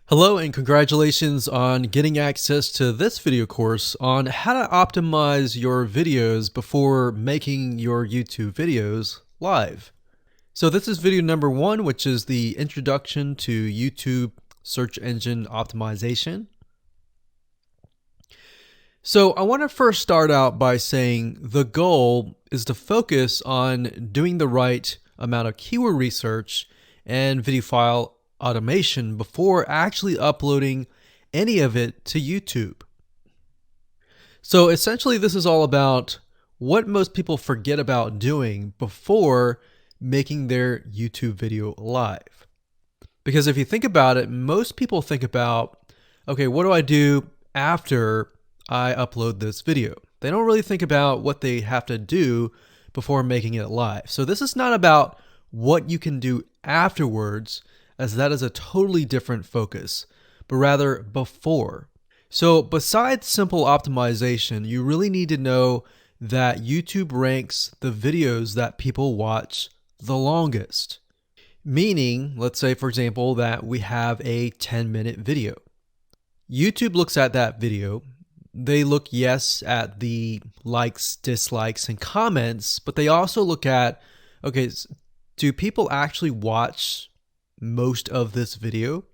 Hello and congratulations on getting access to this video course on how to optimize your videos before making your YouTube videos live. So this is video number 1, which is the introduction to YouTube search engine optimization. So I want to first start out by saying the goal is to focus on doing the right amount of keyword research and video file automation before actually uploading any of it to YouTube. So essentially this is all about what most people forget about doing before making their YouTube video live. Because if you think about it, most people think about, okay, what do I do after I upload this video? They don't really think about what they have to do before making it live. So this is not about what you can do afterwards, as that is a totally different focus, but rather before. So besides simple optimization, you really need to know that YouTube ranks the videos that people watch the longest. Meaning, let's say for example that we have a 10-minute video. YouTube looks at that video. They look, yes, at the likes, dislikes, and comments, but they also look at, okay, do people actually watch most of this video?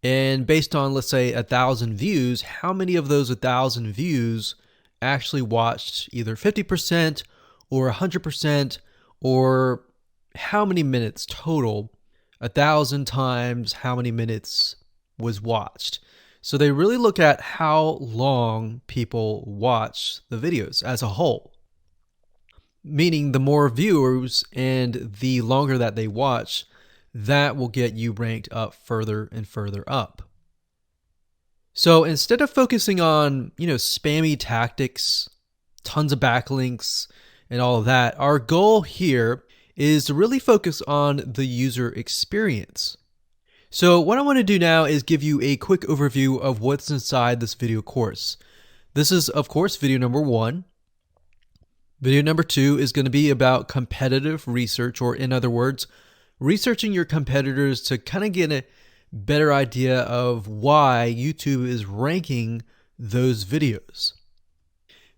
And based on, let's say, 1,000 views, how many of those 1,000 views actually watched either 50% or 100%, or how many minutes total? 1,000 times how many minutes was watched. So they really look at how long people watch the videos as a whole. Meaning the more viewers and the longer that they watch, that will get you ranked up further and further up. So instead of focusing on, spammy tactics, tons of backlinks, and all of that, our goal here is to really focus on the user experience. So what I want to do now is give you a quick overview of what's inside this video course. This is, of course, video number 1. Video number 2 is going to be about competitive research, or in other words, researching your competitors to kind of get a better idea of why YouTube is ranking those videos.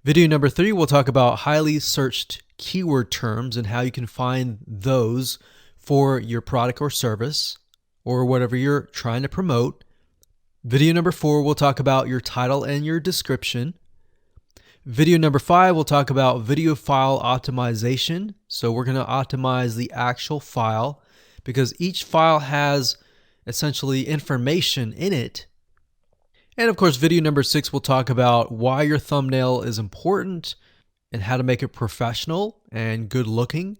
Video number 3, we'll talk about highly searched keyword terms and how you can find those for your product or service or whatever you're trying to promote. Video number 4, we'll talk about your title and your description. Video number 5, we'll talk about video file optimization. So we're going to optimize the actual file because each file has essentially information in it. And of course, video number 6, we'll talk about why your thumbnail is important and how to make it professional and good looking.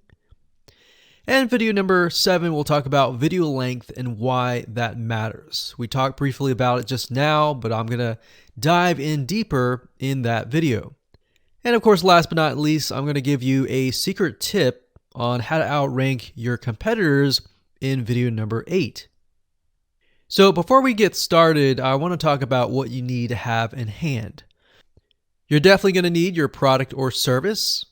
And video number 7, we'll talk about video length and why that matters. We talked briefly about it just now, but I'm going to dive in deeper in that video. And of course, last but not least, I'm going to give you a secret tip on how to outrank your competitors in video number 8. So before we get started, I want to talk about what you need to have in hand. You're definitely going to need your product or service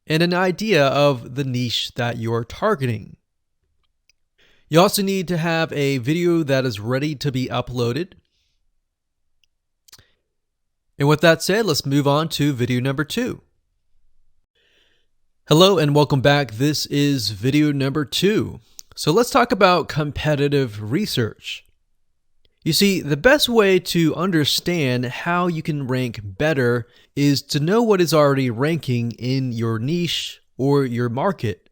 and an idea of the niche that you're targeting. You also need to have a video that is ready to be uploaded. And with that said, let's move on to video number 2. Hello and welcome back. This is video number 2. So let's talk about competitive research. You see, the best way to understand how you can rank better is to know what is already ranking in your niche or your market.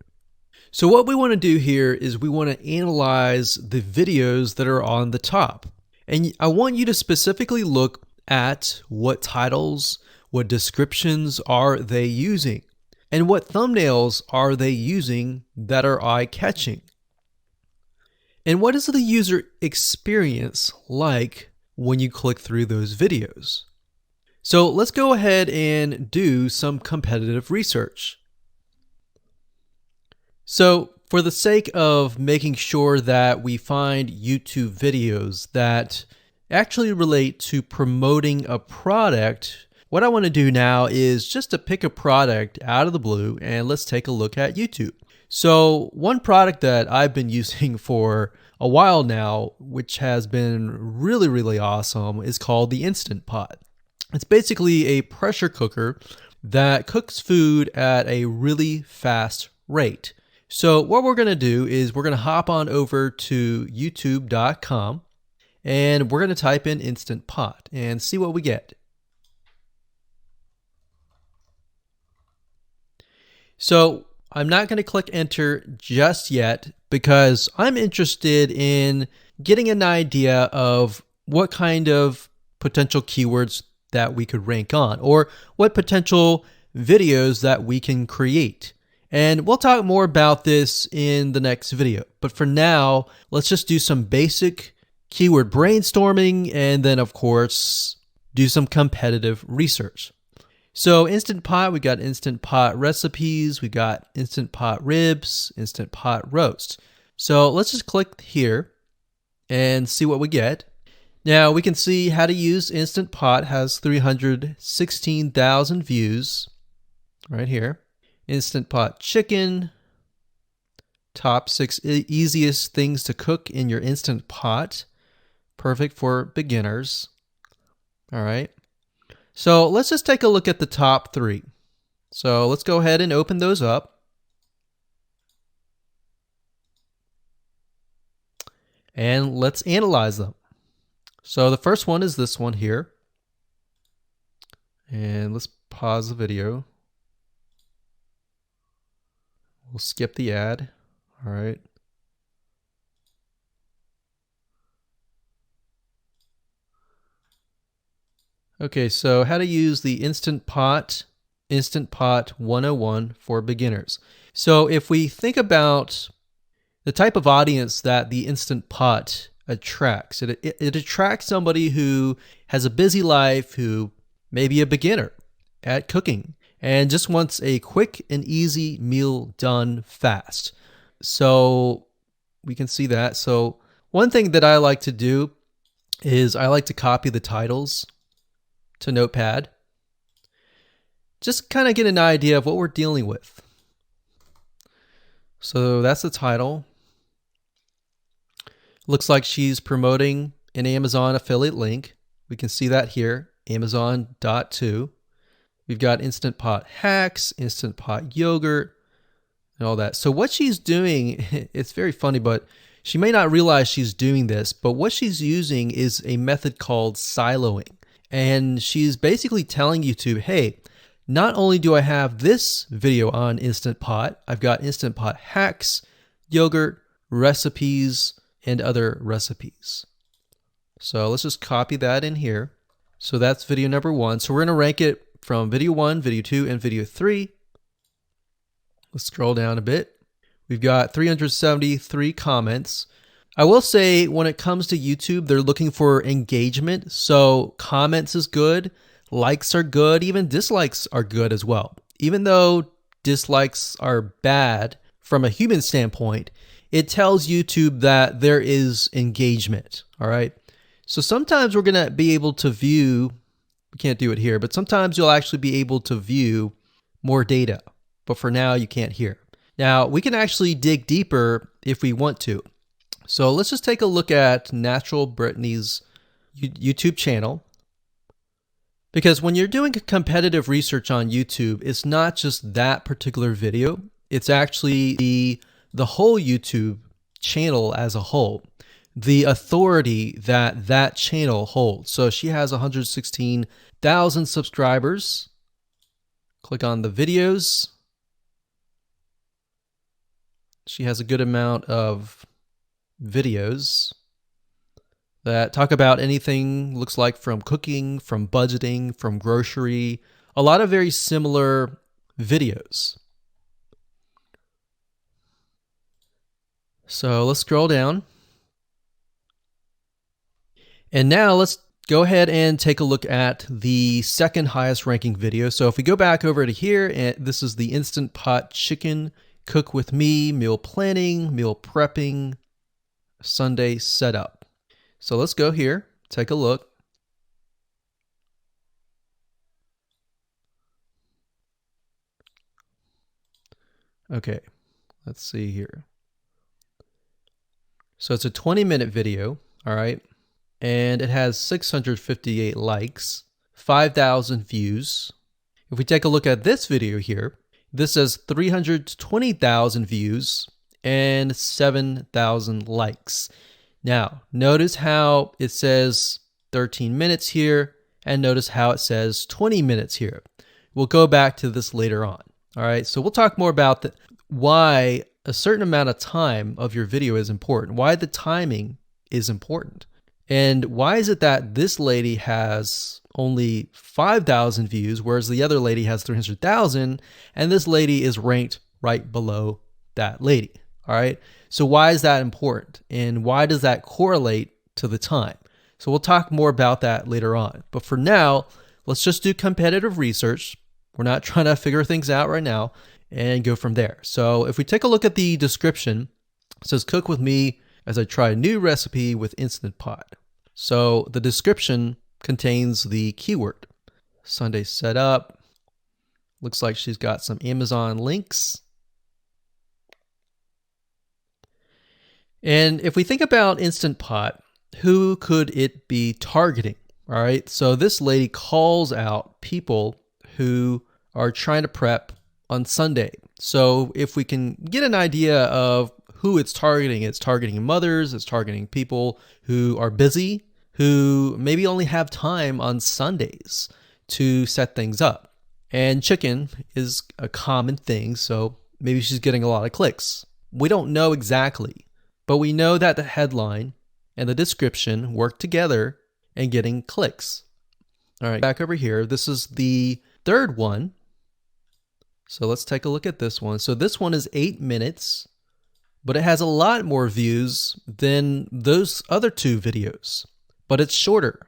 So what we want to do here is we want to analyze the videos that are on the top. And I want you to specifically look at what titles, what descriptions are they using, and what thumbnails are they using that are eye-catching. And what is the user experience like when you click through those videos? So let's go ahead and do some competitive research. So for the sake of making sure that we find YouTube videos that actually relate to promoting a product, what I want to do now is just to pick a product out of the blue and let's take a look at YouTube. So one product that I've been using for a while now, which has been really, really awesome, is called the Instant Pot. It's basically a pressure cooker that cooks food at a really fast rate. So what we're going to do is we're going to hop on over to youtube.com and we're going to type in Instant Pot and see what we get. So I'm not going to click enter just yet because I'm interested in getting an idea of what kind of potential keywords that we could rank on, or what potential videos that we can create. And we'll talk more about this in the next video. But for now, let's just do some basic keyword brainstorming and then, of course, do some competitive research. So Instant Pot, we got Instant Pot recipes, we got Instant Pot ribs, Instant Pot roast. So let's just click here and see what we get. Now we can see how to use Instant Pot has 316,000 views right here. Instant Pot chicken, top 6 easiest things to cook in your Instant Pot. Perfect for beginners. All right. So let's just take a look at the top 3. So let's go ahead and open those up. And let's analyze them. So the first one is this one here. And let's pause the video. We'll skip the ad. All right. Okay, so how to use the Instant Pot 101 for beginners. So if we think about the type of audience that the Instant Pot attracts, it attracts somebody who has a busy life, who may be a beginner at cooking and just wants a quick and easy meal done fast. So we can see that. So one thing that I like to do is I like to copy the titles to Notepad. Just kind of get an idea of what we're dealing with. So that's the title. Looks like she's promoting an Amazon affiliate link. We can see that here, Amazon.to. We've got Instant Pot hacks, Instant Pot yogurt, and all that. So what she's doing, it's very funny, but she may not realize she's doing this, but what she's using is a method called siloing. And she's basically telling YouTube, hey, not only do I have this video on Instant Pot, I've got Instant Pot hacks, yogurt, recipes, and other recipes. So let's just copy that in here. So that's video number 1. So we're going to rank it from video 1, video 2, and video 3. Let's scroll down a bit. We've got 373 comments. I will say when it comes to YouTube, they're looking for engagement. So comments is good, likes are good, even dislikes are good as well. Even though dislikes are bad from a human standpoint, it tells YouTube that there is engagement. All right. So sometimes we're going to be able to view, we can't do it here, but sometimes you'll actually be able to view more data. But for now, you can't hear. Now, we can actually dig deeper if we want to. So let's just take a look at Natural Brittany's YouTube channel. Because when you're doing competitive research on YouTube, it's not just that particular video. It's actually the whole YouTube channel as a whole. The authority that that channel holds. So she has 116,000 subscribers. Click on the videos. She has a good amount of videos that talk about anything, looks like from cooking, from budgeting, from grocery, a lot of very similar videos. So let's scroll down. And now let's go ahead and take a look at the second highest ranking video. So if we go back over to here, and this is the Instant Pot chicken, cook with me, meal planning, meal prepping, Sunday setup. So let's go here, take a look. Okay, let's see here. So it's a 20-minute video, all right? And it has 658 likes, 5,000 views. If we take a look at this video here, this has 320,000 views and 7,000 likes. Now, notice how it says 13 minutes here, and notice how it says 20 minutes here. We'll go back to this later on. All right, so we'll talk more about why a certain amount of time of your video is important, why the timing is important. And why is it that this lady has only 5,000 views, whereas the other lady has 300,000, and this lady is ranked right below that lady? All right, so why is that important? And why does that correlate to the time? So we'll talk more about that later on. But for now, let's just do competitive research. We're not trying to figure things out right now, and go from there. So if we take a look at the description, it says cook with me as I try a new recipe with Instant Pot. So the description contains the keyword. Sunday setup. Looks like she's got some Amazon links. And if we think about Instant Pot, who could it be targeting? All right, so this lady calls out people who are trying to prep on Sunday. So if we can get an idea of who it's targeting mothers, it's targeting people who are busy, who maybe only have time on Sundays to set things up. And chicken is a common thing, so maybe she's getting a lot of clicks. We don't know exactly, but we know that the headline and the description work together and getting clicks. All right, back over here, this is the third one. So let's take a look at this one. So this one is 8 minutes, but it has a lot more views than those other two videos, but it's shorter.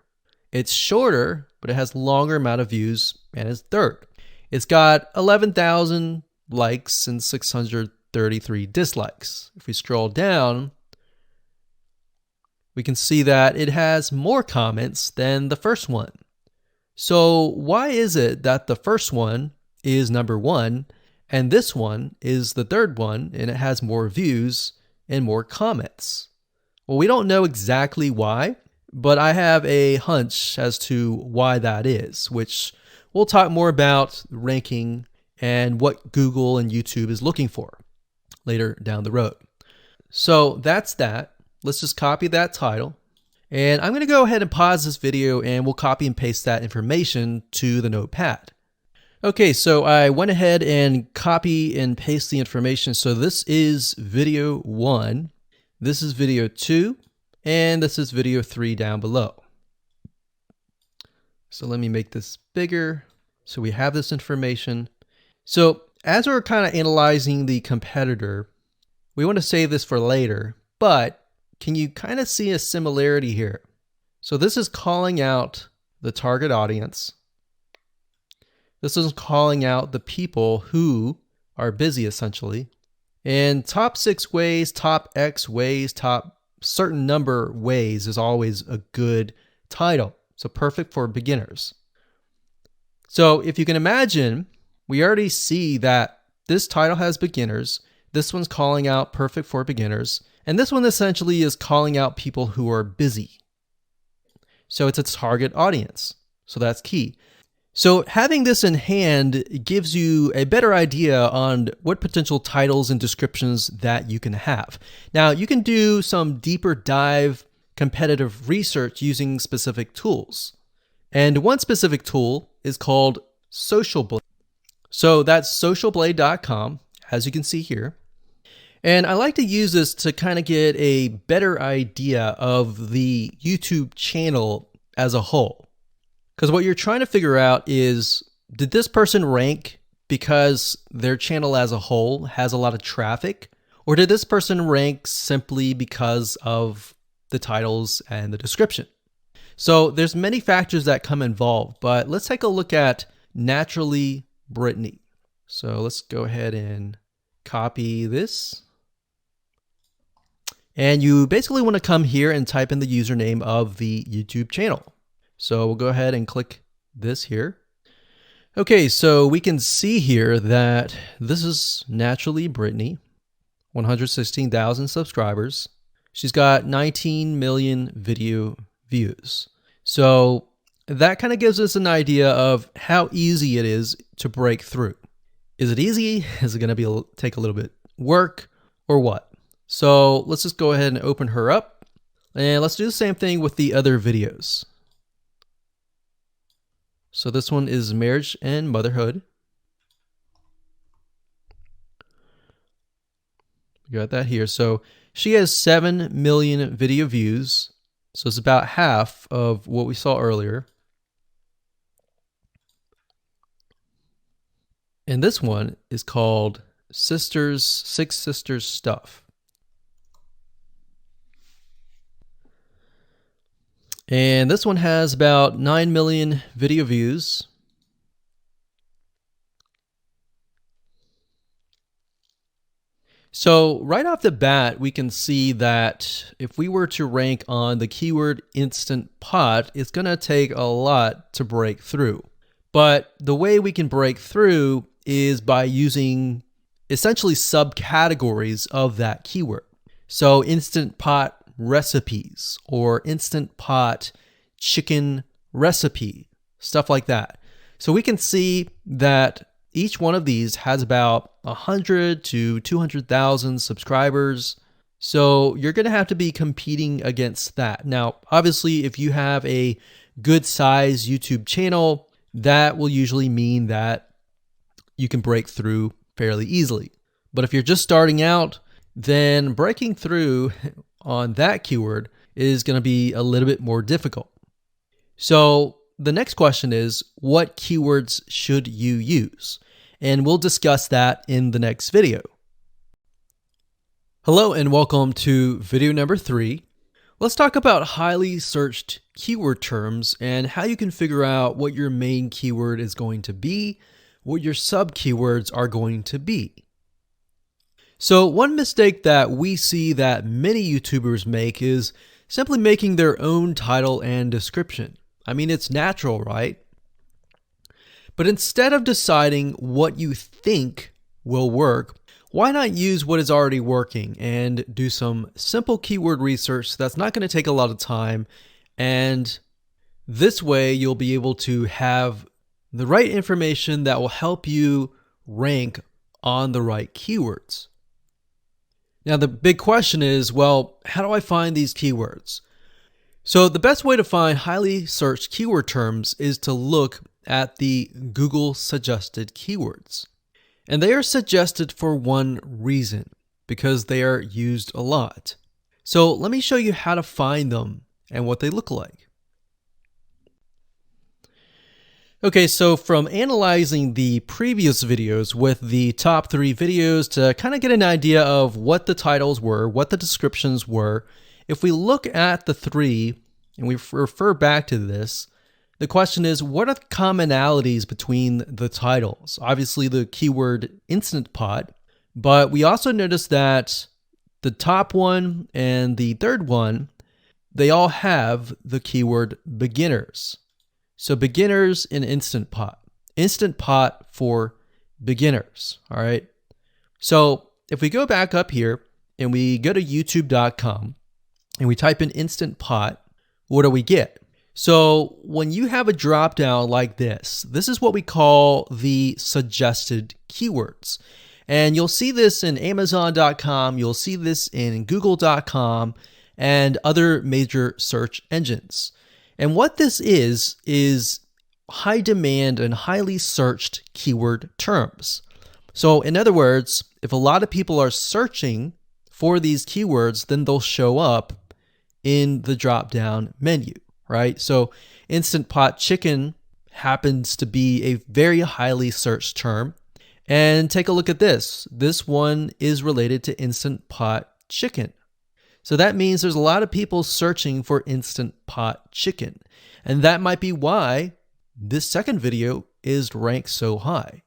It's shorter, but it has longer amount of views, and it's third. It's got 11,000 likes and 633 dislikes. If we scroll down, we can see that it has more comments than the first one. So why is it that the first one is number one and this one is the third one and it has more views and more comments? Well, we don't know exactly why, but I have a hunch as to why that is, which we'll talk more about ranking and what Google and YouTube is looking for later down the road. So that's that. Let's just copy that title. And I'm going to go ahead and pause this video and we'll copy and paste that information to the notepad. Okay, so I went ahead and copy and paste the information. So this is video 1, this is video 2, and this is video 3 down below. So let me make this bigger. So we have this information. So as we're kind of analyzing the competitor, we want to save this for later, but can you kind of see a similarity here? So this is calling out the target audience. This is calling out the people who are busy, essentially. And top 6 ways, top X ways, top certain number ways is always a good title. So perfect for beginners. So if you can imagine, we already see that this title has beginners. This one's calling out perfect for beginners. And this one essentially is calling out people who are busy. So it's a target audience. So that's key. So having this in hand gives you a better idea on what potential titles and descriptions that you can have. Now, you can do some deeper dive competitive research using specific tools. And one specific tool is called Social Blade. So that's socialblade.com, as you can see here. And I like to use this to kind of get a better idea of the YouTube channel as a whole. Because what you're trying to figure out is, did this person rank because their channel as a whole has a lot of traffic? Or did this person rank simply because of the titles and the description? So there's many factors that come involved, but let's take a look at Naturally Brittany. So let's go ahead and copy this. And you basically want to come here and type in the username of the YouTube channel. So we'll go ahead and click this here. Okay, so we can see here that this is Naturally Brittany, 116,000 subscribers. She's got 19 million video views. So that kind of gives us an idea of how easy it is to break through. Is it easy? Is it going to take a little bit work or what? So let's just go ahead and open her up, and let's do the same thing with the other videos. So this one is marriage and motherhood. We got that here. So she has 7 million video views. So it's about half of what we saw earlier. And this one is called Six Sisters Stuff. And this one has about 9 million video views. So right off the bat, we can see that if we were to rank on the keyword Instant Pot, it's going to take a lot to break through. But the way we can break through is by using essentially subcategories of that keyword. So Instant Pot recipes or Instant Pot chicken recipe, stuff like that. So we can see that each one of these has about 100 to 200,000 subscribers. So you're going to have to be competing against that. Now, obviously, if you have a good size YouTube channel, that will usually mean that you can break through fairly easily. But if you're just starting out, then breaking through on that keyword is going to be a little bit more difficult. So the next question is, what keywords should you use? And we'll discuss that in the next video. Hello and welcome to video number 3. Let's talk about highly searched keyword terms and how you can figure out what your main keyword is going to be, what your sub keywords are going to be. So one mistake that we see that many YouTubers make is simply making their own title and description. I mean, it's natural, right? But instead of deciding what you think will work, why not use what is already working and do some simple keyword research that's not going to take a lot of time, and this way you'll be able to have the right information that will help you rank on the right keywords. Now the big question is, well, how do I find these keywords? So the best way to find highly searched keyword terms is to look at the Google suggested keywords. And they are suggested for one reason, because they are used a lot. So let me show you how to find them and what they look like. Okay, so from analyzing the previous videos with the top 3 videos to kind of get an idea of what the titles were, what the descriptions were, if we look at the 3 and we refer back to this, the question is, what are the commonalities between the titles? Obviously the keyword Instant Pot, but we also notice that the top one and the third one, they all have the keyword beginners. So beginners in Instant Pot. Instant Pot for beginners, all right? So if we go back up here and we go to youtube.com and we type in Instant Pot, what do we get? So when you have a drop down like this is what we call the suggested keywords. And you'll see this in Amazon.com, you'll see this in Google.com and other major search engines. And what this is high demand and highly searched keyword terms. So in other words, if a lot of people are searching for these keywords, then they'll show up in the drop-down menu, right? So Instant Pot chicken happens to be a very highly searched term. And take a look at this. This one is related to Instant Pot chicken. So that means there's a lot of people searching for Instant Pot chicken. And that might be why this second video is ranked so high.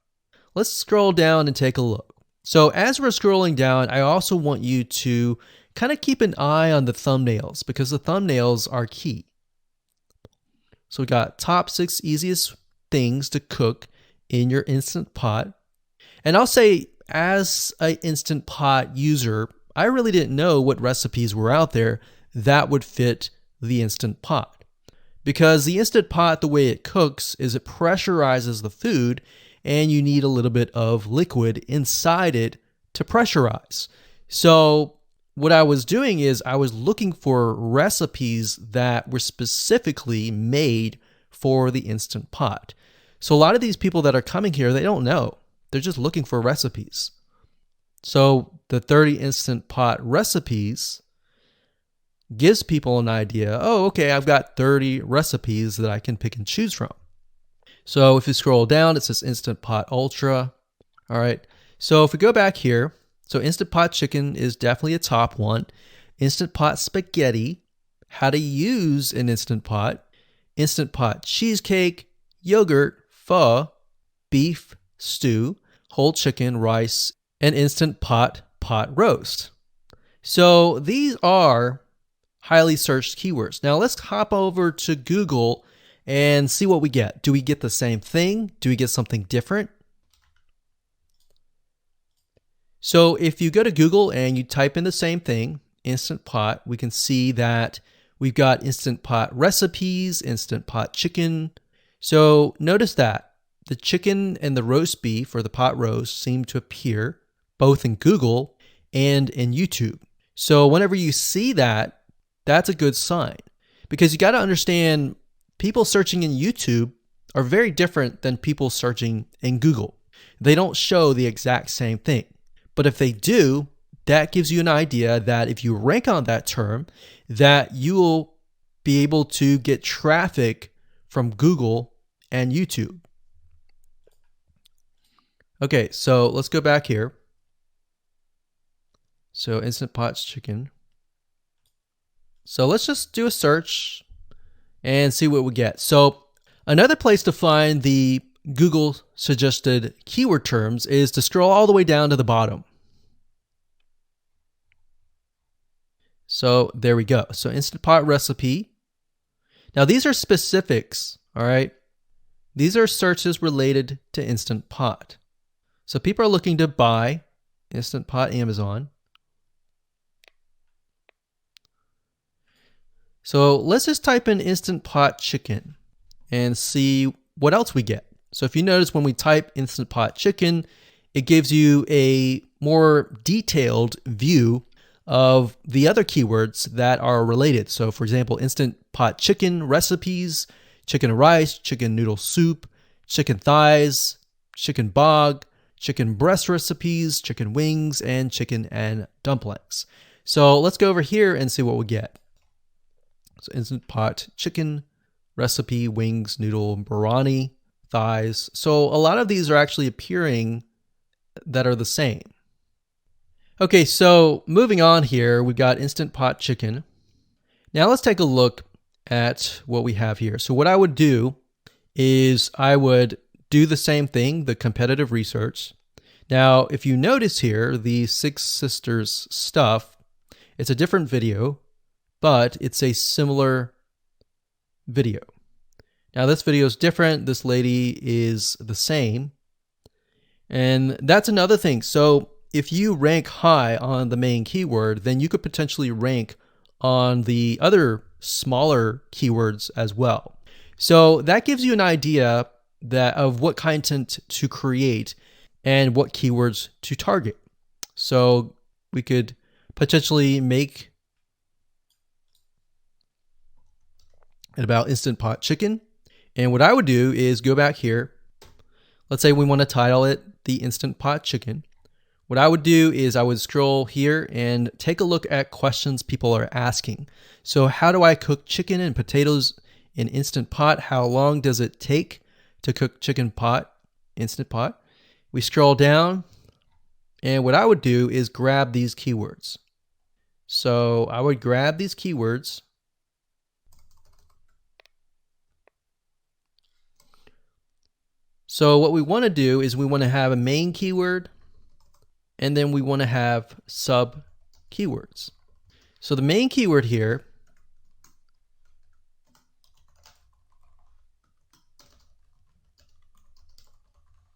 Let's scroll down and take a look. So as we're scrolling down, I also want you to kind of keep an eye on the thumbnails because the thumbnails are key. So we got top 6 easiest things to cook in your Instant Pot. And I'll say as an Instant Pot user, I really didn't know what recipes were out there that would fit the Instant Pot. Because the Instant Pot, the way it cooks is it pressurizes the food, and you need a little bit of liquid inside it to pressurize. So what I was doing is I was looking for recipes that were specifically made for the Instant Pot. So a lot of these people that are coming here, they don't know. They're just looking for recipes. So the 30 Instant Pot recipes gives people an idea. Oh, okay, I've got 30 recipes that I can pick and choose from. So if you scroll down, it says Instant Pot Ultra. All right. So if we go back here, so Instant Pot Chicken is definitely a top one. Instant Pot Spaghetti, how to use an Instant Pot. Instant Pot Cheesecake, Yogurt, Pho, Beef Stew, Whole Chicken, Rice, and Instant Pot Roast. So these are highly searched keywords. Now let's hop over to Google and see what we get. Do we get the same thing? Do we get something different? So if you go to Google and you type in the same thing, Instant Pot, we can see that we've got Instant Pot recipes, Instant Pot chicken. So notice that the chicken and the roast beef or the pot roast seem to appear both in Google and in YouTube. So whenever you see that, that's a good sign, because you got to understand people searching in YouTube are very different than people searching in Google. They don't show the exact same thing. But if they do, that gives you an idea that if you rank on that term, that you will be able to get traffic from Google and YouTube. Okay, so let's go back here. So Instant Pot Chicken. So let's just do a search and see what we get. So another place to find the Google suggested keyword terms is to scroll all the way down to the bottom. So there we go. So Instant Pot recipe. Now these are specifics, all right? These are searches related to Instant Pot. So people are looking to buy Instant Pot Amazon. So let's just type in Instant Pot Chicken and see what else we get. So if you notice, when we type Instant Pot Chicken, it gives you a more detailed view of the other keywords that are related. So for example, Instant Pot Chicken recipes, chicken and rice, chicken noodle soup, chicken thighs, chicken bog, chicken breast recipes, chicken wings, and chicken and dumplings. So let's go over here and see what we get. So Instant Pot Chicken recipe, wings, noodle, biryani, thighs. So a lot of these are actually appearing that are the same. Okay, so moving on here, we've got Instant Pot Chicken. Now let's take a look at what we have here. So what I would do is I would do the same thing, the competitive research. Now, if you notice here, the Six Sisters stuff, it's a different video, but it's a similar video. Now this video is different. This lady is the same. And that's another thing. So if you rank high on the main keyword, then you could potentially rank on the other smaller keywords as well. So that gives you an idea of what content to create and what keywords to target. So we could potentially make it about Instant Pot Chicken. And what I would do is go back here. Let's say we want to title it the Instant Pot Chicken. What I would do is I would scroll here and take a look at questions people are asking. So how do I cook chicken and potatoes in Instant Pot? How long does it take to cook chicken pot, Instant Pot? We scroll down, and what I would do is grab these keywords. So I would grab these keywords. So what we want to do is we want to have a main keyword, and then we want to have sub keywords. So the main keyword here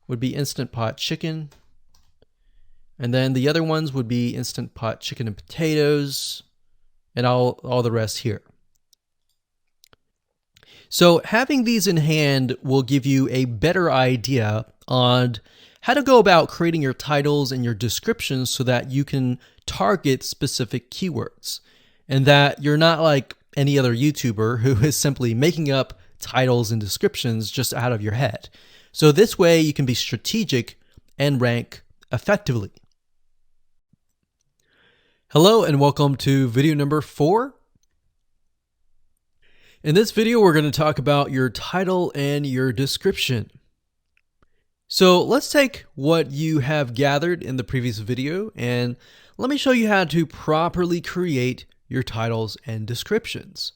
would be Instant Pot Chicken. And then the other ones would be Instant Pot chicken and potatoes, and all the rest here. So having these in hand will give you a better idea on how to go about creating your titles and your descriptions so that you can target specific keywords, and that you're not like any other YouTuber who is simply making up titles and descriptions just out of your head. So this way you can be strategic and rank effectively. Hello and welcome to video number 4. In this video, we're going to talk about your title and your description. So let's take what you have gathered in the previous video and let me show you how to properly create your titles and descriptions.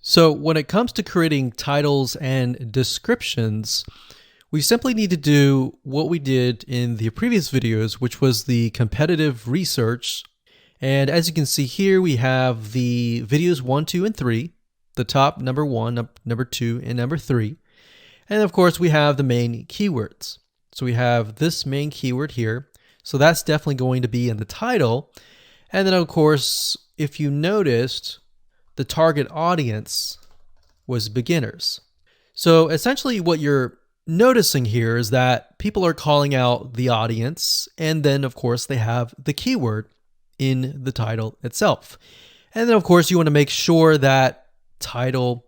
So when it comes to creating titles and descriptions, we simply need to do what we did in the previous videos, which was the competitive research. And as you can see here, we have the videos 1, 2, and 3, the top number 1, number 2, and number 3. And of course, we have the main keywords. So we have this main keyword here. So that's definitely going to be in the title. And then of course, if you noticed, the target audience was beginners. So essentially what you're noticing here is that people are calling out the audience, and then of course they have the keyword in the title itself. And then of course you want to make sure that title,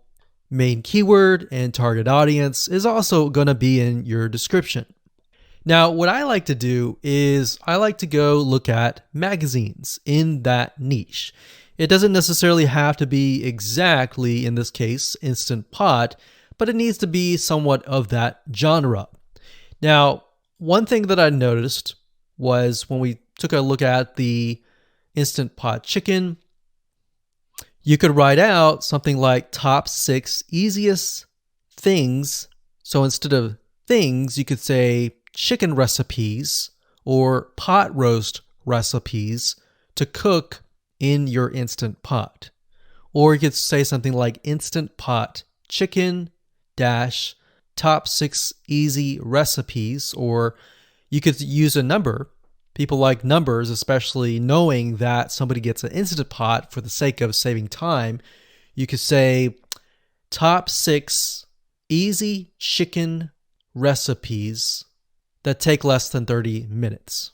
main keyword, and target audience is also going to be in your description. Now what I like to do is I like to go look at magazines in that niche. It doesn't necessarily have to be exactly, in this case, Instant Pot, but it needs to be somewhat of that genre. Now, one thing that I noticed was when we took a look at the Instant Pot chicken, you could write out something like top 6 easiest things. So instead of things, you could say chicken recipes or pot roast recipes to cook in your Instant Pot. Or you could say something like Instant Pot chicken dash top 6 easy recipes, or you could use a number. People like numbers, especially knowing that somebody gets an Instant Pot for the sake of saving time. You could say top 6 easy chicken recipes that take less than 30 minutes.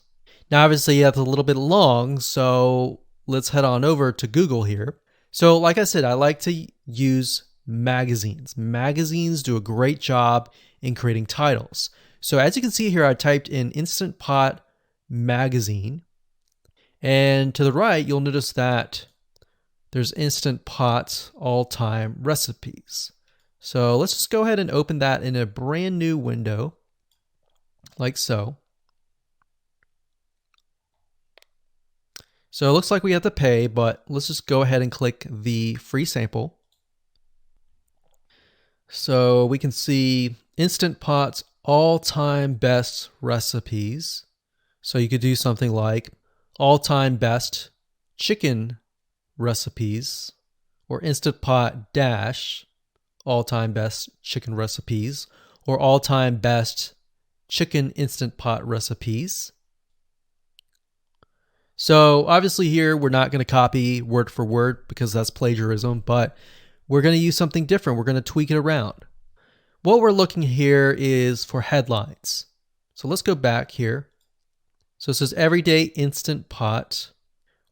Now obviously that's a little bit long, so let's head on over to Google here. So like I said, I like to use magazines. Magazines do a great job in creating titles. So as you can see here, I typed in Instant Pot magazine, and to the right, you'll notice that there's Instant Pot all-time recipes. So let's just go ahead and open that in a brand new window, like so. So it looks like we have to pay, but let's just go ahead and click the free sample. So we can see Instant Pot's all-time best recipes. So you could do something like all-time best chicken recipes, or Instant Pot dash all-time best chicken recipes, or all-time best chicken Instant Pot recipes. So obviously here we're not going to copy word for word because that's plagiarism, but we're going to use something different. We're going to tweak it around. What we're looking here is for headlines. So let's go back here. So it says everyday Instant Pot,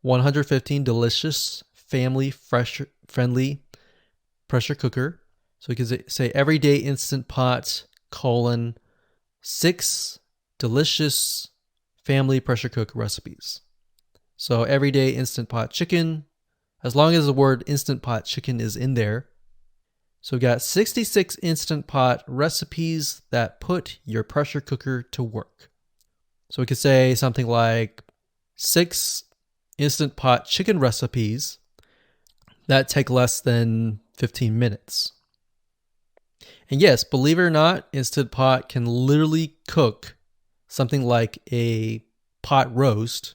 115 delicious, family friendly pressure cooker. So we can say everyday Instant Pot, 6 delicious family pressure cook recipes. So everyday Instant Pot chicken, as long as the word Instant Pot chicken is in there. So we got 66 Instant Pot recipes that put your pressure cooker to work. So we could say something like 6 Instant Pot chicken recipes that take less than 15 minutes. And yes, believe it or not, Instant Pot can literally cook something like a pot roast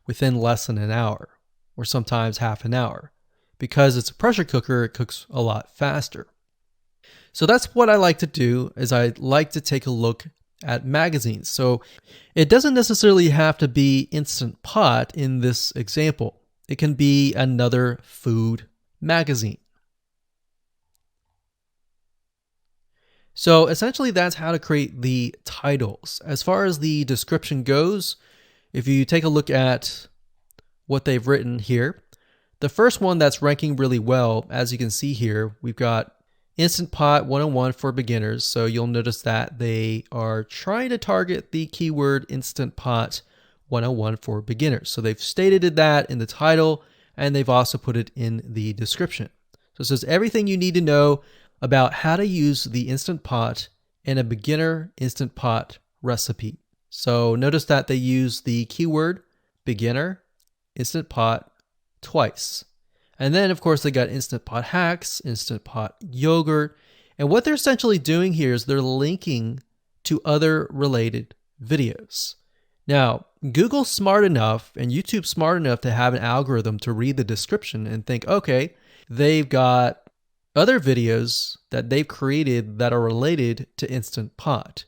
within less than an hour, or sometimes half an hour. Because it's a pressure cooker, it cooks a lot faster. So that's what I like to do, is I like to take a look at magazines. So it doesn't necessarily have to be Instant Pot in this example. It can be another food magazine. So essentially that's how to create the titles. As far as the description goes, if you take a look at what they've written here, the first one that's ranking really well, as you can see here, we've got Instant Pot 101 for beginners. So you'll notice that they are trying to target the keyword Instant Pot 101 for beginners. So they've stated that in the title, and they've also put it in the description. So it says everything you need to know about how to use the Instant Pot in a beginner Instant Pot recipe. So notice that they use the keyword beginner Instant Pot twice. And then, of course, they got Instant Pot hacks, Instant Pot yogurt. And what they're essentially doing here is they're linking to other related videos. Now, Google's smart enough and YouTube's smart enough to have an algorithm to read the description and think, okay, they've got other videos that they've created that are related to Instant Pot.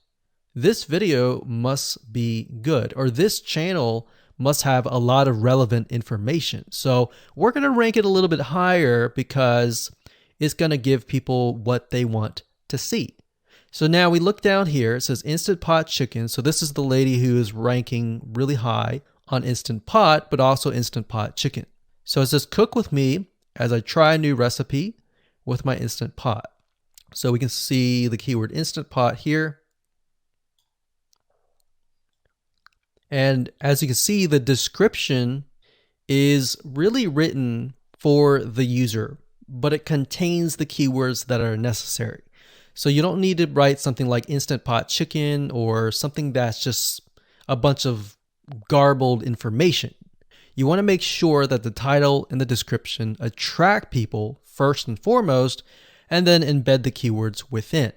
This video must be good, or this channel must have a lot of relevant information. So we're going to rank it a little bit higher because it's going to give people what they want to see. So now we look down here, it says Instant Pot Chicken. So this is the lady who is ranking really high on Instant Pot, but also Instant Pot Chicken. So it says cook with me as I try a new recipe with my Instant Pot. So we can see the keyword Instant Pot here. And as you can see, the description is really written for the user, but it contains the keywords that are necessary. So you don't need to write something like Instant Pot Chicken or something that's just a bunch of garbled information. You want to make sure that the title and the description attract people first and foremost, and then embed the keywords within.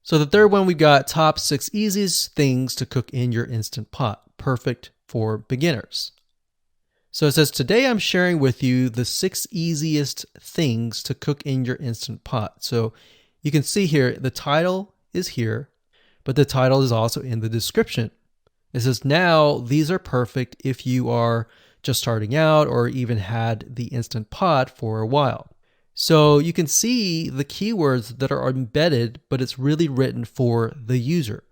So the third one, we've got top 6 easiest things to cook in your Instant Pot, perfect for beginners. So it says, today I'm sharing with you the 6 easiest things to cook in your Instant Pot. So you can see here, the title is here, but the title is also in the description. It says, now these are perfect if you are just starting out or even had the Instant Pot for a while. So you can see the keywords that are embedded, but it's really written for the user.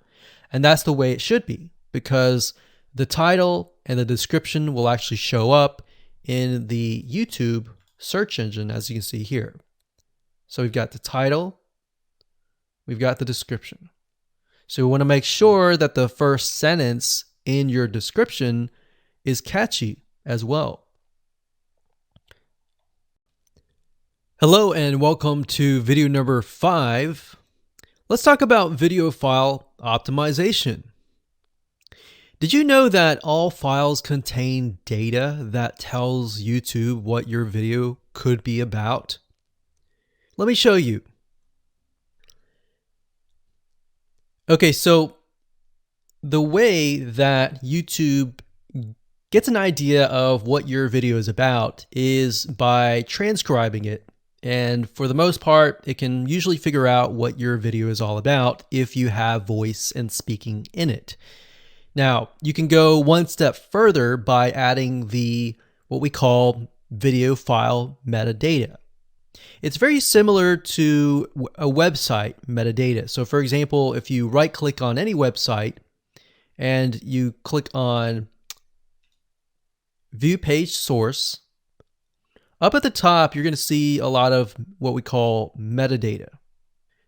And that's the way it should be, because the title and the description will actually show up in the YouTube search engine, as you can see here. So we've got the title, we've got the description. So we want to make sure that the first sentence in your description is catchy as well. Hello and welcome to video number 5. Let's talk about video file optimization. Did you know that all files contain data that tells YouTube what your video could be about? Let me show you. Okay, so the way that YouTube gets an idea of what your video is about is by transcribing it. And for the most part, it can usually figure out what your video is all about if you have voice and speaking in it. Now, you can go one step further by adding what we call video file metadata. It's very similar to a website metadata. So for example, if you right click on any website and you click on View Page Source, up at the top, you're going to see a lot of what we call metadata.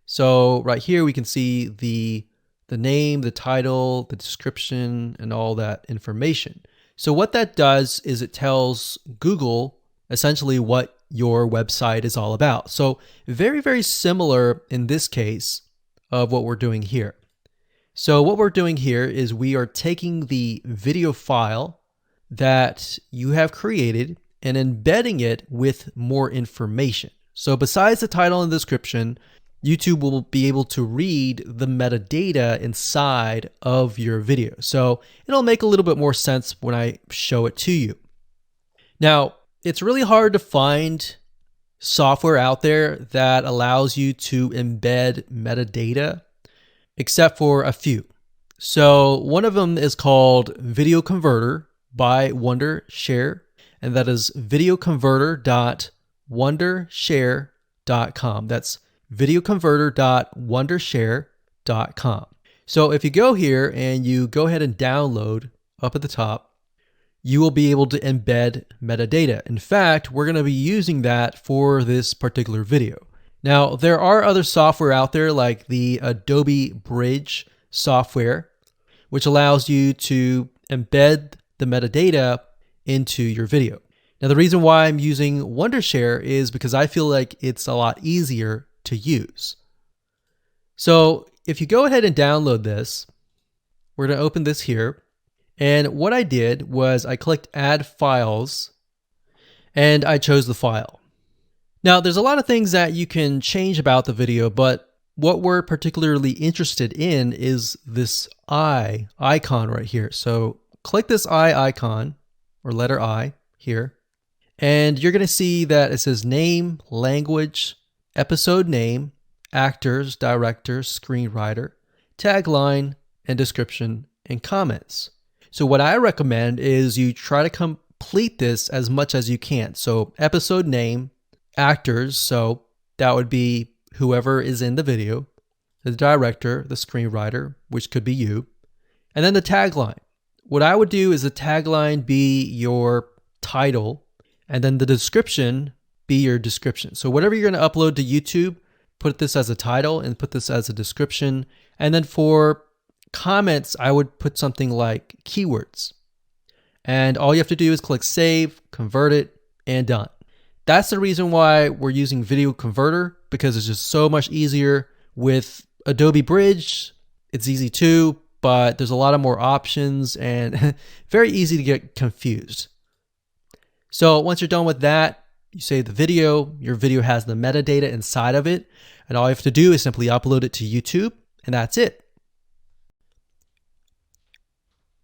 So right here, we can see the name, the title, the description, and all that information. So what that does is it tells Google essentially what your website is all about. So very, very similar in this case of what we're doing here. So what we're doing here is we are taking the video file that you have created and embedding it with more information. So besides the title and description, YouTube will be able to read the metadata inside of your video. So it'll make a little bit more sense when I show it to you. Now, it's really hard to find software out there that allows you to embed metadata except for a few. So one of them is called Video Converter by Wondershare, and that is videoconverter.wondershare.com. That's videoconverter.wondershare.com. So if you go here and you go ahead and download up at the top, you will be able to embed metadata. In fact, we're going to be using that for this particular video. Now, there are other software out there like the Adobe Bridge software, which allows you to embed the metadata into your video. Now, the reason why I'm using Wondershare is because I feel like it's a lot easier to use. So if you go ahead and download this, we're going to open this here. And what I did was I clicked Add Files, and I chose the file. Now, there's a lot of things that you can change about the video, but what we're particularly interested in is this I icon right here. So click this I icon, or letter I here, and you're going to see that it says name, language, episode name, actors, director, screenwriter, tagline, and description, and comments. So what I recommend is you try to complete this as much as you can. So episode name, actors, so that would be whoever is in the video, the director, the screenwriter, which could be you, and then the tagline. What I would do is the tagline be your title, and then the description be your description. So whatever you're going to upload to YouTube, put this as a title and put this as a description. And then for comments, I would put something like keywords. And all you have to do is click save, convert it, and done. That's the reason why we're using Video Converter, because it's just so much easier. With Adobe Bridge, it's easy too, but there's a lot of more options and very easy to get confused. So once you're done with that, you save the video. Your video has the metadata inside of it, and all you have to do is simply upload it to YouTube, and that's it.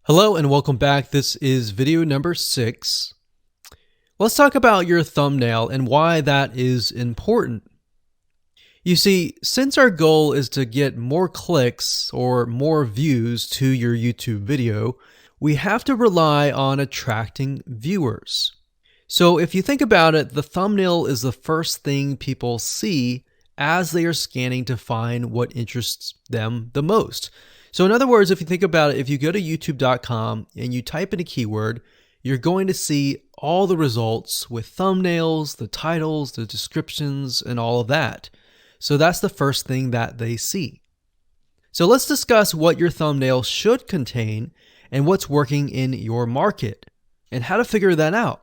Hello and welcome back. This is video number 6. Let's talk about your thumbnail and why that is important. You see, since our goal is to get more clicks or more views to your YouTube video, we have to rely on attracting viewers. So if you think about it, the thumbnail is the first thing people see as they are scanning to find what interests them the most. So in other words, if you think about it, if you go to youtube.com and you type in a keyword, you're going to see all the results with thumbnails, the titles, the descriptions, and all of that. So that's the first thing that they see. So let's discuss what your thumbnail should contain and what's working in your market and how to figure that out.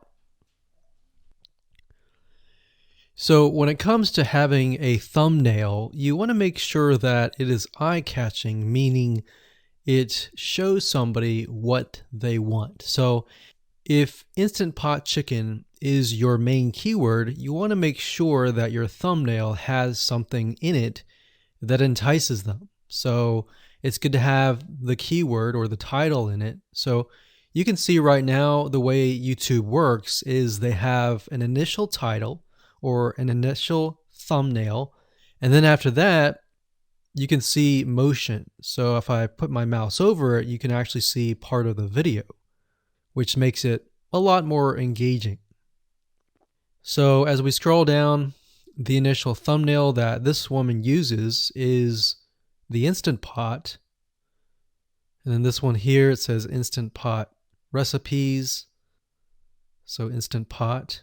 So when it comes to having a thumbnail, you want to make sure that it is eye-catching, meaning it shows somebody what they want. So if Instant Pot Chicken is your main keyword, you want to make sure that your thumbnail has something in it that entices them. So it's good to have the keyword or the title in it. So you can see right now the way YouTube works is they have an initial title or an initial thumbnail, and then after that you can see motion. So if I put my mouse over it, you can actually see part of the video, which makes it a lot more engaging. So as we scroll down, the initial thumbnail that this woman uses is the Instant Pot. And then this one here, it says Instant Pot recipes. So Instant Pot.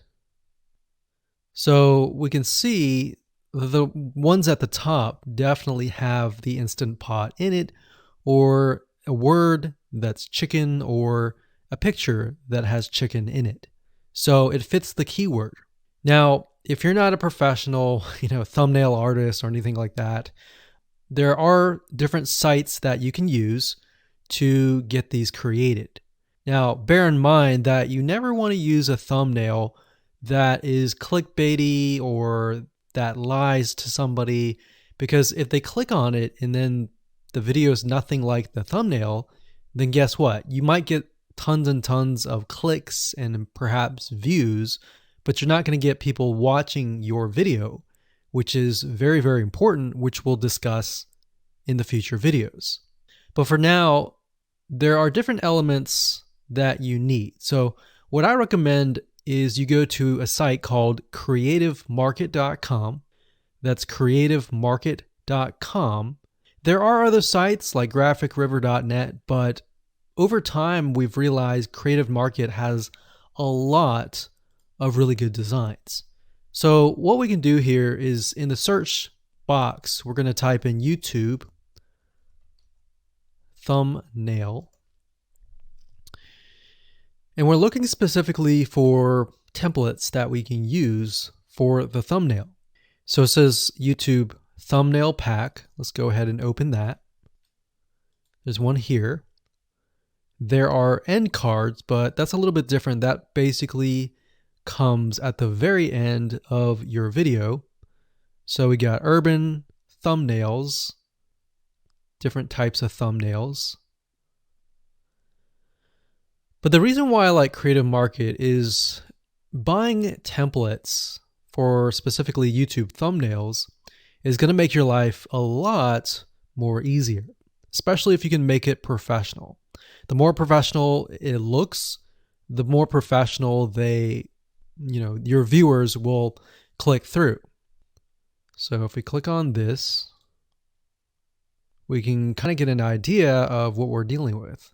So we can see the ones at the top definitely have the Instant Pot in it, or a word that's chicken, or a picture that has chicken in it. So it fits the keyword. Now, if you're not a professional, thumbnail artist or anything like that, there are different sites that you can use to get these created. Now, bear in mind that you never want to use a thumbnail that is clickbaity or that lies to somebody, because if they click on it and then the video is nothing like the thumbnail, then guess what? You might get tons and tons of clicks and perhaps views, but you're not going to get people watching your video, which is very, very important, which we'll discuss in the future videos. But for now, there are different elements that you need. So what I recommend is you go to a site called creativemarket.com. That's creativemarket.com. There are other sites like graphicriver.net, but over time we've realized Creative Market has a lot of really good designs. So what we can do here is in the search box, we're going to type in YouTube thumbnail. And we're looking specifically for templates that we can use for the thumbnail. So it says YouTube thumbnail pack. Let's go ahead and open that. There's one here. There are end cards, but that's a little bit different. That basically comes at the very end of your video. So we got urban thumbnails, different types of thumbnails. But the reason why I like Creative Market is buying templates for specifically YouTube thumbnails is going to make your life a lot more easier, especially if you can make it professional. The more professional it looks, the more professional your viewers will click through. So if we click on this, we can kind of get an idea of what we're dealing with.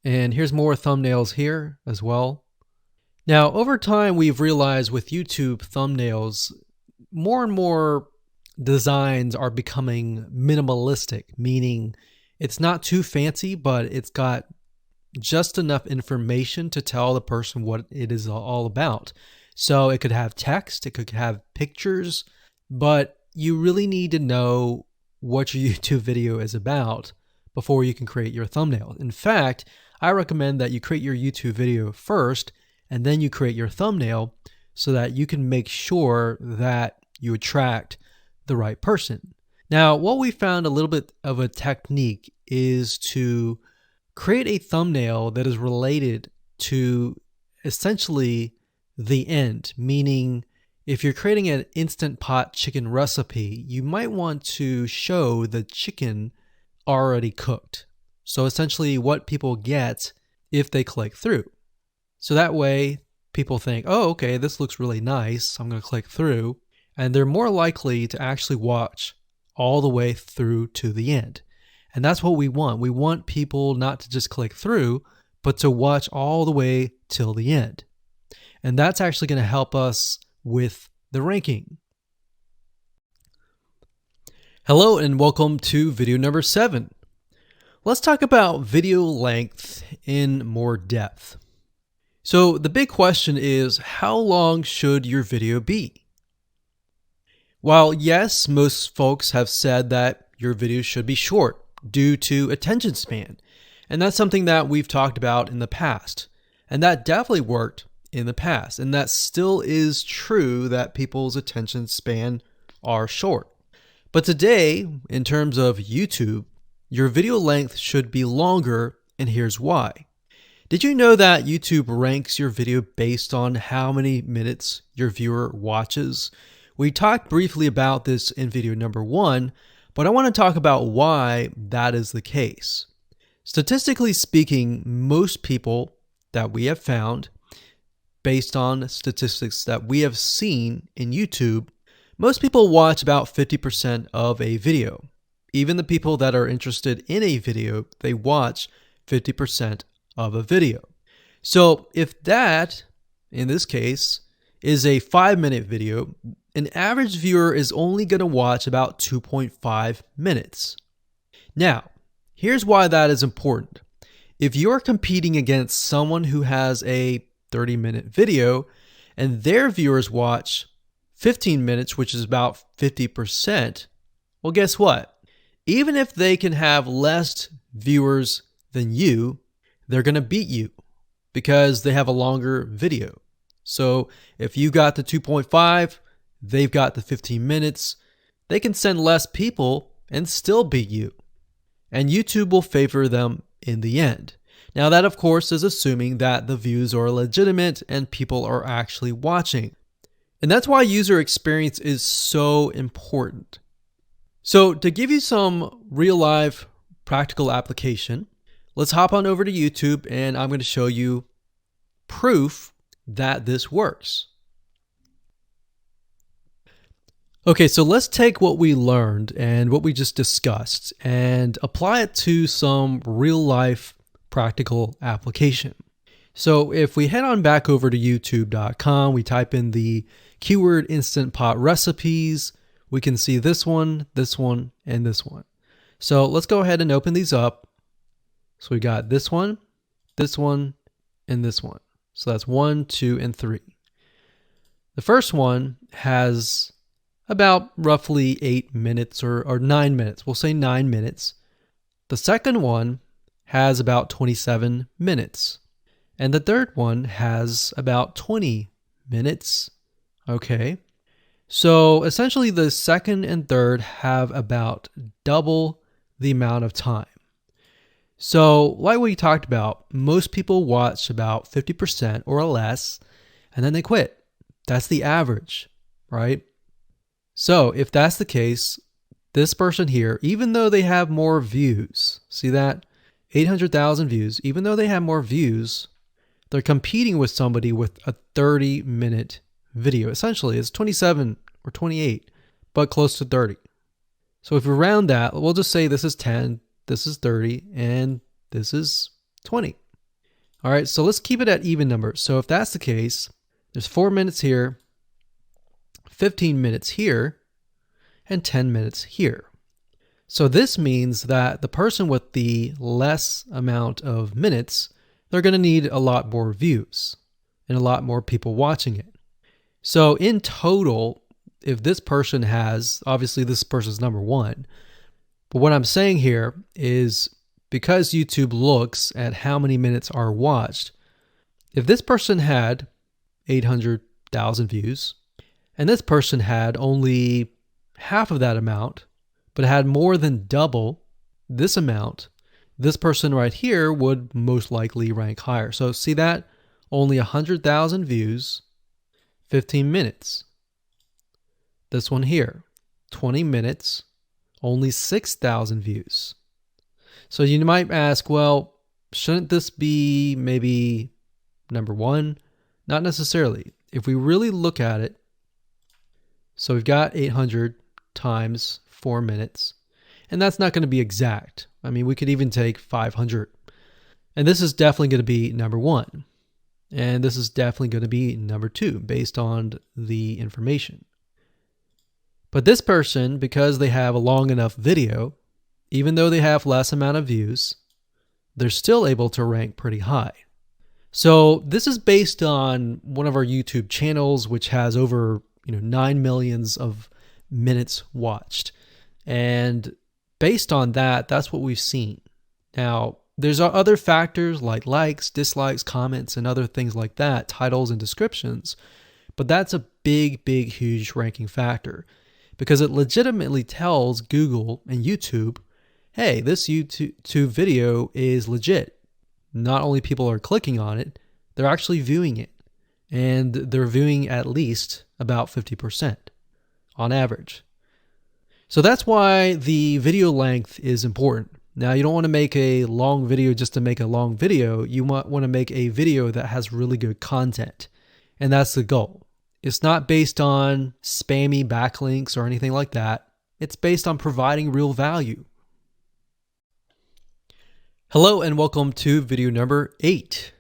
And here's more thumbnails here as well. Now, over time, we've realized with YouTube thumbnails, more and more designs are becoming minimalistic, meaning it's not too fancy, but it's got just enough information to tell the person what it is all about. So it could have text, it could have pictures, but you really need to know what your YouTube video is about before you can create your thumbnail. In fact, I recommend that you create your YouTube video first and then you create your thumbnail so that you can make sure that you attract the right person. Now, what we found a little bit of a technique is to create a thumbnail that is related to essentially the end, meaning if you're creating an Instant Pot chicken recipe, you might want to show the chicken already cooked. So essentially what people get if they click through. So that way people think, oh, okay, this looks really nice. I'm going to click through. And they're more likely to actually watch all the way through to the end. And that's what we want. We want people not to just click through, but to watch all the way till the end. And that's actually going to help us with the ranking. Hello and welcome to video number 7. Let's talk about video length in more depth. So the big question is, how long should your video be? While yes, most folks have said that your video should be short due to attention span, and that's something that we've talked about in the past, and that definitely worked in the past, and that still is true that people's attention span are short. But today, in terms of YouTube, your video length should be longer, and here's why. Did you know that YouTube ranks your video based on how many minutes your viewer watches? We talked briefly about this in video number 1, but I want to talk about why that is the case. Statistically speaking, most people that we have found, based on statistics that we have seen in YouTube, most people watch about 50% of a video. Even the people that are interested in a video, they watch 50% of a video. So if that, in this case, is a 5-minute video, an average viewer is only going to watch about 2.5 minutes. Now, here's why that is important. If you're competing against someone who has a 30-minute video and their viewers watch 15 minutes, which is about 50%, well, guess what? Even if they can have less viewers than you, they're going to beat you because they have a longer video. So if you got the 2.5, they've got the 15 minutes, they can send less people and still beat you. And YouTube will favor them in the end. Now that, of course, is assuming that the views are legitimate and people are actually watching. And that's why user experience is so important. So to give you some real life practical application, let's hop on over to YouTube and I'm going to show you proof that this works. Okay, so let's take what we learned and what we just discussed and apply it to some real life practical application. So if we head on back over to youtube.com, we type in the keyword Instant Pot recipes, we can see this one, and this one. So let's go ahead and open these up. So we got this one, and this one. So that's 1, 2, and 3. The first one has about roughly 8 minutes or 9 minutes. We'll say 9 minutes. The second one has about 27 minutes. And the third one has about 20 minutes. Okay. So essentially the second and third have about double the amount of time. So like we talked about, most people watch about 50% or less, and then they quit. That's the average, right? So if that's the case, this person here, even though they have more views, see that? 800,000 views, even though they have more views, they're competing with somebody with a 30-minute video. Essentially, it's 27 or 28, but close to 30. So if we round that, we'll just say this is 10, this is 30, and this is 20. All right, so let's keep it at even numbers. So if that's the case, there's 4 minutes here, 15 minutes here, and 10 minutes here. So this means that the person with the less amount of minutes, they're going to need a lot more views and a lot more people watching it. So in total, if this person has, obviously this person's number one, but what I'm saying here is because YouTube looks at how many minutes are watched, if this person had 800,000 views, and this person had only half of that amount, but had more than double this amount, this person right here would most likely rank higher. So see that? Only 100,000 views, 15 minutes. This one here, 20 minutes, only 6,000 views. So you might ask, well, shouldn't this be maybe number one? Not necessarily. If we really look at it, so we've got 800 times 4 minutes, and that's not going to be exact. I mean, we could even take 500. And this is definitely going to be number one. And this is definitely going to be number two based on the information. But this person, because they have a long enough video, even though they have less amount of views, they're still able to rank pretty high. So this is based on one of our YouTube channels, which has over 9 million of minutes watched. And based on that, that's what we've seen. Now, there's other factors like likes, dislikes, comments, and other things like that, titles and descriptions. But that's a big, huge ranking factor because it legitimately tells Google and YouTube, hey, this YouTube video is legit. Not only people are clicking on it, they're actually viewing it. And they're viewing at least about 50% on average. So that's why the video length is important. Now, you don't want to make a long video just to make a long video. You want to make a video that has really good content. And that's the goal. It's not based on spammy backlinks or anything like that. It's based on providing real value. Hello and welcome to video number 8.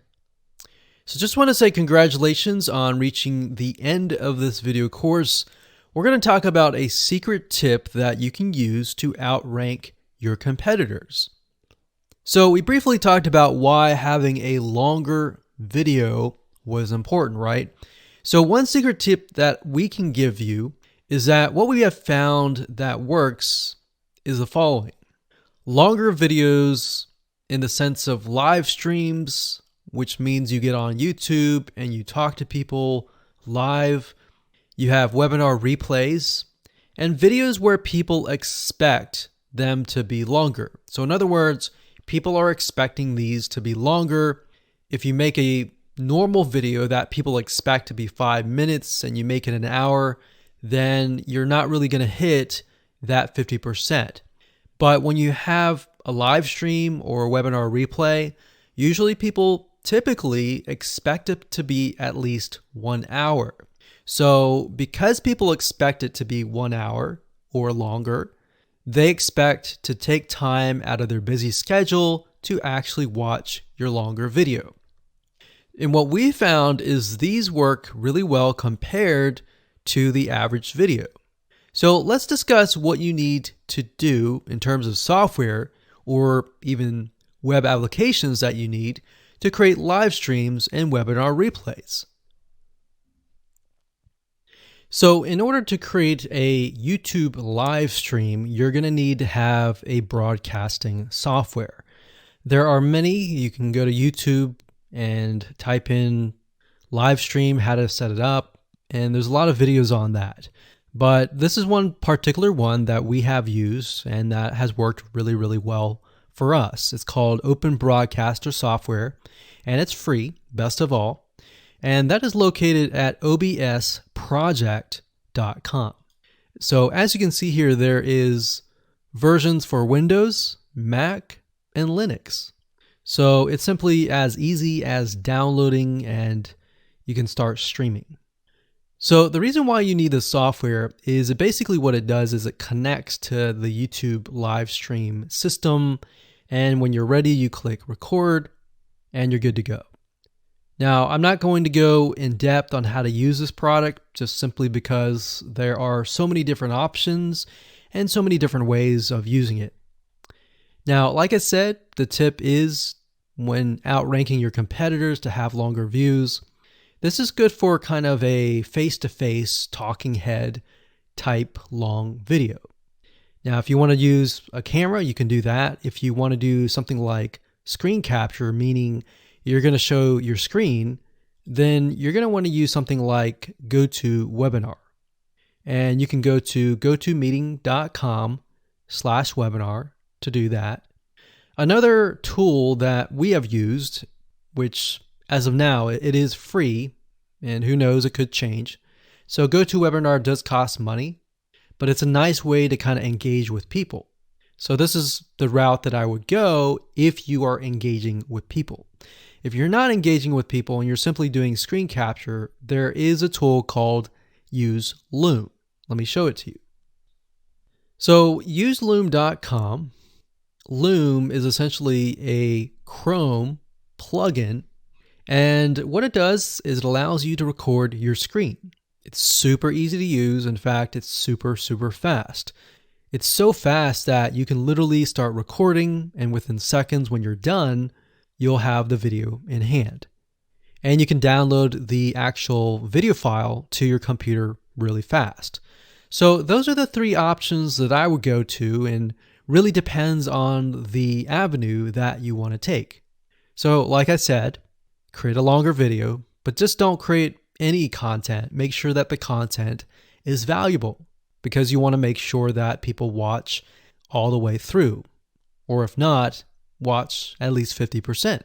So just want to say congratulations on reaching the end of this video course. We're going to talk about a secret tip that you can use to outrank your competitors. So we briefly talked about why having a longer video was important, right? So one secret tip that we can give you is that what we have found that works is the following. Longer videos in the sense of live streams, which means you get on YouTube and you talk to people live. You have webinar replays and videos where people expect them to be longer. So in other words, people are expecting these to be longer. If you make a normal video that people expect to be 5 minutes and you make it an hour, then you're not really going to hit that 50%. But when you have a live stream or a webinar replay, usually people typically expect it to be at least 1 hour. So because people expect it to be 1 hour or longer, they expect to take time out of their busy schedule to actually watch your longer video. And what we found is these work really well compared to the average video. So let's discuss what you need to do in terms of software or even web applications that you need to create live streams and webinar replays. So in order to create a YouTube live stream, you're going to need to have a broadcasting software. There are many. You can go to YouTube and type in live stream, how to set it up, and there's a lot of videos on that. But this is one particular one that we have used and that has worked really, really well for us. It's called Open Broadcaster Software, and it's free, best of all. And that is located at obsproject.com. So as you can see here, there is versions for Windows, Mac, and Linux. So it's simply as easy as downloading and you can start streaming. So the reason why you need this software is basically what it does is it connects to the YouTube live stream system. And when you're ready, you click record and you're good to go. Now, I'm not going to go in depth on how to use this product just simply because there are so many different options and so many different ways of using it. Now, like I said, the tip is when outranking your competitors to have longer views. This is good for kind of a face-to-face talking head type long video. Now, if you want to use a camera, you can do that. If you want to do something like screen capture, meaning you're going to show your screen, then you're going to want to use something like GoToWebinar. And you can go to gotomeeting.com/webinar to do that. Another tool that we have used, which as of now, it is free, and who knows, it could change. So GoToWebinar does cost money, but it's a nice way to kind of engage with people. So this is the route that I would go if you are engaging with people. If you're not engaging with people and you're simply doing screen capture, there is a tool called Use Loom. Let me show it to you. So useloom.com. Loom is essentially a Chrome plugin, and what it does is it allows you to record your screen. It's super easy to use. In fact, it's super, super fast. It's so fast that you can literally start recording, and within seconds when you're done, you'll have the video in hand. And you can download the actual video file to your computer really fast. So those are the three options that I would go to, and really depends on the avenue that you want to take. So like I said, create a longer video, but just don't create any content. Make sure that the content is valuable, because you want to make sure that people watch all the way through. Or if not, watch at least 50%.